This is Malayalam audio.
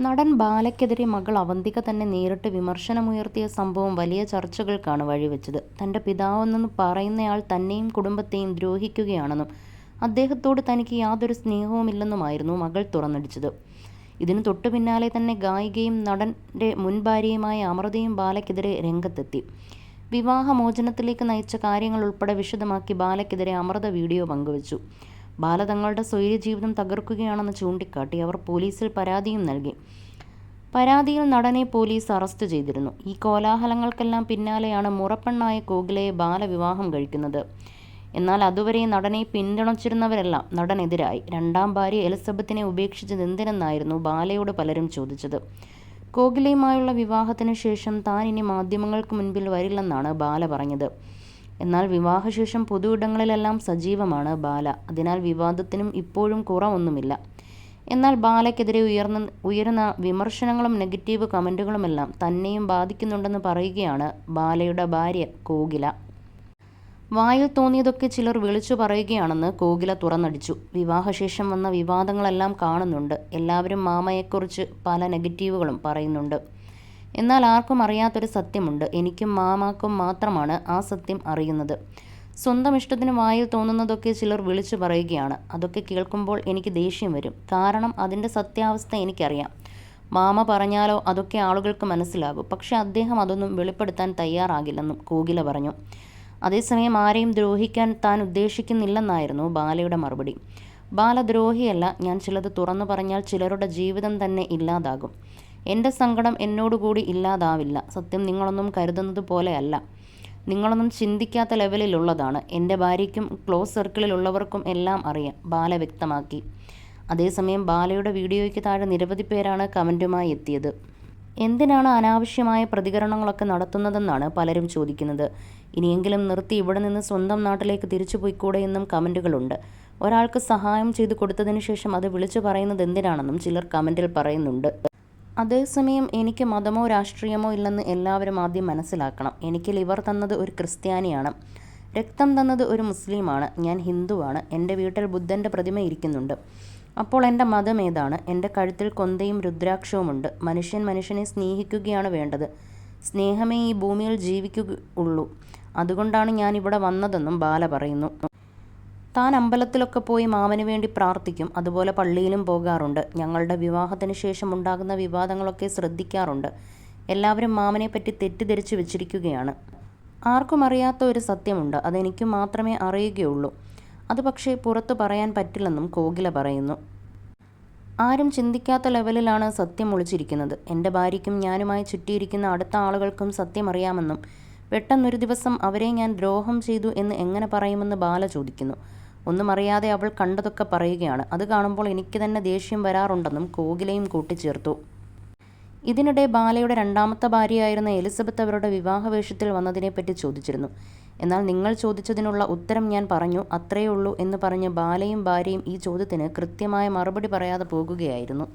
നടൻ ബാലയ്ക്കെതിരെ മകൾ അവന്തിക തന്നെ നേരിട്ട് വിമർശനമുയർത്തിയ സംഭവം വലിയ ചർച്ചകൾക്കാണ് വഴിവെച്ചത്. തന്റെ പിതാവെന്ന് പറയുന്നയാൾ തന്നെയും കുടുംബത്തെയും ദ്രോഹിക്കുകയാണെന്നും അദ്ദേഹത്തോട് തനിക്ക് യാതൊരു സ്നേഹവുമില്ലെന്നുമായിരുന്നു മകൾ തുറന്നടിച്ചത്. ഇതിനു തൊട്ടു പിന്നാലെ തന്നെ ഗായികയും നടന്റെ മുൻ ഭാര്യയുമായ അമൃതയും ബാലയ്ക്കെതിരെ രംഗത്തെത്തി. വിവാഹമോചനത്തിലേക്ക് നയിച്ച കാര്യങ്ങൾ ഉൾപ്പെടെ വിശദമാക്കി ബാലയ്ക്കെതിരെ അമൃത വീഡിയോ പങ്കുവച്ചു. ബാല തങ്ങളുടെ സ്വൈര്യജീവിതം തകർക്കുകയാണെന്ന് ചൂണ്ടിക്കാട്ടി അവർ പോലീസിൽ പരാതിയും നൽകി. പരാതിയിൽ നടനെ പോലീസ് അറസ്റ്റ് ചെയ്തിരുന്നു. ഈ കോലാഹലങ്ങൾക്കെല്ലാം പിന്നാലെയാണ് മുറപ്പെണ്ണായ കോകിലയെ ബാല വിവാഹം കഴിക്കുന്നത്. എന്നാൽ അതുവരെ നടനെ പിന്തുണച്ചിരുന്നവരെല്ലാം നടനെതിരായി. രണ്ടാം ഭാര്യ എലിസബത്തിനെ ഉപേക്ഷിച്ചതെന്തിനെന്നായിരുന്നു ബാലയോട് പലരും ചോദിച്ചത്. കോകിലയുമായുള്ള വിവാഹത്തിന് ശേഷം താൻ ഇനി മാധ്യമങ്ങൾക്ക് മുൻപിൽ വരില്ലെന്നാണ് ബാല പറഞ്ഞത്. എന്നാൽ വിവാഹശേഷം പൊതു ഇടങ്ങളിലെല്ലാം സജീവമാണ് ബാല. അതിനാൽ വിവാദത്തിനും ഇപ്പോഴും കുറവൊന്നുമില്ല. എന്നാൽ ബാലയ്ക്കെതിരെ ഉയരുന്ന വിമർശനങ്ങളും നെഗറ്റീവ് കമന്റുകളുമെല്ലാം തന്നെയും ബാധിക്കുന്നുണ്ടെന്ന് പറയുകയാണ് ബാലയുടെ ഭാര്യ കോകില. വായിൽ തോന്നിയതൊക്കെ ചിലർ വിളിച്ചു പറയുകയാണെന്ന് കോകില തുറന്നടിച്ചു. വിവാഹശേഷം വന്ന വിവാദങ്ങളെല്ലാം കാണുന്നുണ്ട്. എല്ലാവരും മാമയെക്കുറിച്ച് പല നെഗറ്റീവുകളും പറയുന്നുണ്ട്. എന്നാൽ ആർക്കും അറിയാത്തൊരു സത്യമുണ്ട്. എനിക്കും മാമാക്കും മാത്രമാണ് ആ സത്യം അറിയുന്നത്. സ്വന്തം ഇഷ്ടത്തിന് വായിൽ തോന്നുന്നതൊക്കെ ചിലർ വിളിച്ചു പറയുകയാണ്. അതൊക്കെ കേൾക്കുമ്പോൾ എനിക്ക് ദേഷ്യം വരും. കാരണം അതിൻ്റെ സത്യാവസ്ഥ എനിക്കറിയാം. മാമ പറഞ്ഞാലോ അതൊക്കെ ആളുകൾക്ക് മനസ്സിലാകും. പക്ഷെ അദ്ദേഹം അതൊന്നും വെളിപ്പെടുത്താൻ തയ്യാറാകില്ലെന്നും കോകില പറഞ്ഞു. അതേസമയം ആരെയും ദ്രോഹിക്കാൻ താൻ ഉദ്ദേശിക്കുന്നില്ലെന്നായിരുന്നു ബാലയുടെ മറുപടി. ബാല ദ്രോഹിയല്ല. ഞാൻ ചിലത് തുറന്നു പറഞ്ഞാൽ ചിലരുടെ ജീവിതം തന്നെ ഇല്ലാതാകും. എൻ്റെ സങ്കടം എന്നോടുകൂടി ഇല്ലാതാവില്ല. സത്യം നിങ്ങളൊന്നും കരുതുന്നത് പോലെയല്ല. നിങ്ങളൊന്നും ചിന്തിക്കാത്ത ലെവലിലുള്ളതാണ്. എൻ്റെ ഭാര്യയ്ക്കും ക്ലോസ് സർക്കിളിലുള്ളവർക്കും എല്ലാം അറിയാം, ബാല വ്യക്തമാക്കി. അതേസമയം ബാലയുടെ വീഡിയോയ്ക്ക് താഴെ നിരവധി പേരാണ് കമൻറ്റുമായി എത്തിയത്. എന്തിനാണ് അനാവശ്യമായ പ്രതികരണങ്ങളൊക്കെ നടത്തുന്നതെന്നാണ് പലരും ചോദിക്കുന്നത്. ഇനിയെങ്കിലും നിർത്തി ഇവിടെ നിന്ന് സ്വന്തം നാട്ടിലേക്ക് തിരിച്ചു പോയിക്കൂടെ എന്നും കമൻറ്റുകളുണ്ട്. ഒരാൾക്ക് സഹായം ചെയ്തു കൊടുത്തതിനു ശേഷം അത് വിളിച്ചു പറയുന്നത് എന്തിനാണെന്നും ചിലർ കമൻറ്റിൽ പറയുന്നുണ്ട്. അതേസമയം എനിക്ക് മതമോ രാഷ്ട്രീയമോ ഇല്ലെന്ന് എല്ലാവരും ആദ്യം മനസ്സിലാക്കണം. എനിക്ക് ലിവർ തന്നത് ഒരു ക്രിസ്ത്യാനിയാണ്. രക്തം തന്നത് ഒരു മുസ്ലിമാണ്. ഞാൻ ഹിന്ദുവാണ്. എൻ്റെ വീട്ടിൽ ബുദ്ധൻ്റെ പ്രതിമ ഇരിക്കുന്നുണ്ട്. അപ്പോൾ എൻ്റെ മതം ഏതാണ്? എൻ്റെ കഴുത്തിൽ കൊന്തയും രുദ്രാക്ഷവുമുണ്ട്. മനുഷ്യൻ മനുഷ്യനെ സ്നേഹിക്കുകയാണ് വേണ്ടത്. സ്നേഹമേ ഈ ഭൂമിയിൽ ജീവിക്കുകയുള്ളൂ. അതുകൊണ്ടാണ് ഞാനിവിടെ വന്നതെന്നും ബാല പറയുന്നു. താൻ അമ്പലത്തിലൊക്കെ പോയി മാമന് വേണ്ടി പ്രാർത്ഥിക്കും. അതുപോലെ പള്ളിയിലും പോകാറുണ്ട്. ഞങ്ങളുടെ വിവാഹത്തിന് ശേഷം ഉണ്ടാകുന്ന വിവാദങ്ങളൊക്കെ ശ്രദ്ധിക്കാറുണ്ട്. എല്ലാവരും മാമനെപ്പറ്റി തെറ്റിദ്ധരിച്ചു വെച്ചിരിക്കുകയാണ്. ആർക്കും അറിയാത്ത ഒരു സത്യമുണ്ട്. അതെനിക്ക് മാത്രമേ അറിയുകയുള്ളൂ. അത് പക്ഷേ പുറത്തു പറയാൻ പറ്റില്ലെന്നും കോകില പറയുന്നു. ആരും ചിന്തിക്കാത്ത ലെവലിലാണ് സത്യം ഒളിച്ചിരിക്കുന്നത്. എൻ്റെ ഭാര്യയ്ക്കും ഞാനുമായി ചുറ്റിയിരിക്കുന്ന അടുത്ത ആളുകൾക്കും സത്യം അറിയാമെന്നും പെട്ടെന്നൊരു ദിവസം അവരെ ഞാൻ ദ്രോഹം ചെയ്തു എന്ന് എങ്ങനെ പറയുമെന്ന് ബാല ചോദിക്കുന്നു. ഒന്നും അറിയാതെ അവൾ കണ്ടതൊക്കെ പറയുകയാണ്. അത് കാണുമ്പോൾ എനിക്ക് തന്നെ ദേഷ്യം വരാറുണ്ടെന്നും കോകിലയും കൂട്ടിച്ചേർത്തു. ഇതിനിടെ ബാലയുടെ രണ്ടാമത്തെ ഭാര്യയായിരുന്ന എലിസബത്ത് അവരുടെ വിവാഹവേഷത്തിൽ വന്നതിനെപ്പറ്റി ചോദിച്ചിരുന്നു. എന്നാൽ നിങ്ങൾ ചോദിച്ചതിനുള്ള ഉത്തരം ഞാൻ പറഞ്ഞു, അത്രയേ ഉള്ളൂ എന്ന് പറഞ്ഞ് ബാലയും ഭാര്യയും ഈ ചോദ്യത്തിന് കൃത്യമായ മറുപടി പറയാതെ പോകുകയായിരുന്നു.